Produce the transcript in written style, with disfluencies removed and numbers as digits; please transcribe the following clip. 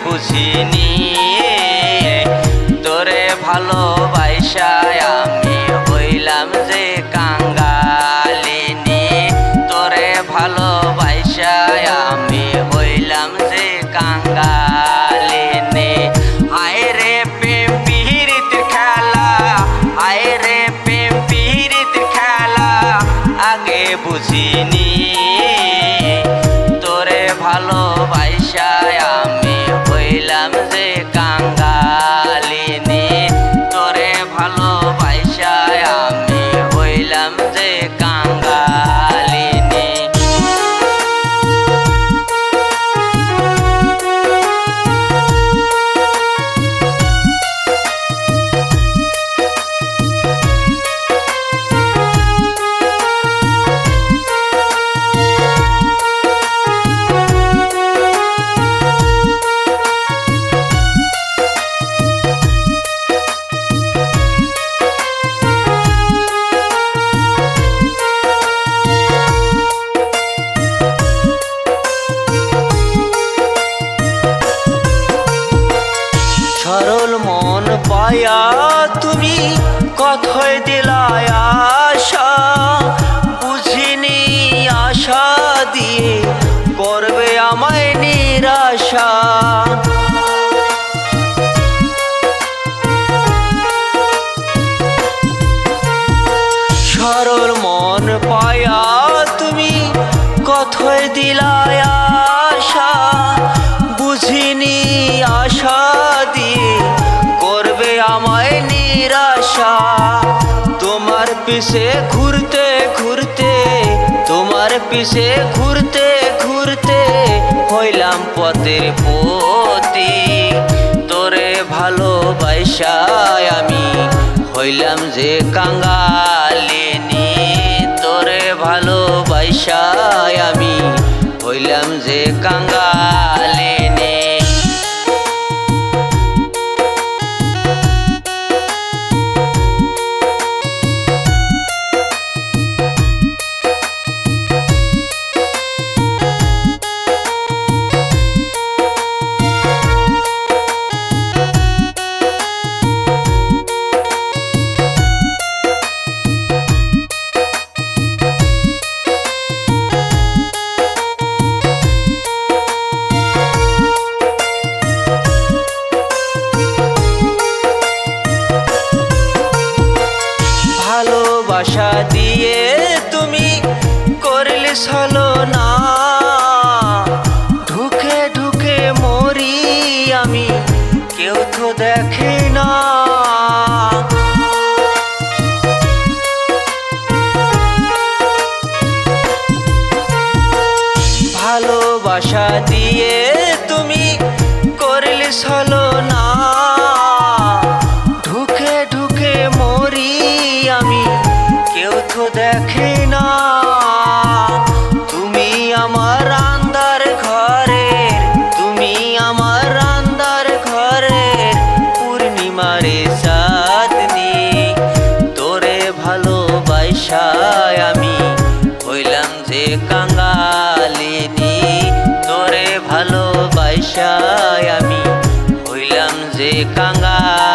বুঝিনি তোরে ভালোবাসায় আমি হইলাম যে কাঙ্গালিনী। তোরে ভালোবাসায় আমি হইলাম যে কাঙ্গালিনী। আয় রে প্রেম পিরিতের খেলা, আয় রে প্রেম পিরিতের খেলা আগে বুঝিনি তোরে ভালোবাসায় আমি হইলাম যে কাঙ্গালিনী। তোরে ভালোবাসায় আমি হইলাম যে কাঙ্গালিনী। সরল মন পায়া তুমি কথায় দিলায় আশা, বুঝিনি আশা দিয়ে করবে আমায় নিরাশা। সরল মন পায়া তুমি কথায় দিলায় আশা, বুঝিনি আশা দিয়ে করবে আমায় নিরাশা। তোমার পিছে ঘুরতে ঘুরতে, তোমার পিছে ঘুরতে ঘুরতে হইলাম পথের পথি। তোরে ভালোবাসায় আমি হইলাম যে কাঙ্গালিনী। তোরে ভালোবাসায় আমি হইলাম যে কাঙ্গালিনী। ভালোবাসা দিয়ে তুমি করলে ছলনা, ঢুকে ঢুকে মরি আমি কেউ তো দেখে না। ভালোবাসা দিয়ে তুমি করলে ছলনা, ঢুকে ঢুকে মরি আমি কেউ তো দেখে না। তুমি আমার আন্ধার ঘরের, তুমি আমার আন্ধার ঘরের পূর্ণিমারে চাঁদনি। তোরে ভালোবাসায় আমি হইলাম যে কাঙ্গালিনী। তোরে ভালোবাসায় আমি হইলাম যে কাঙ্গালিনী।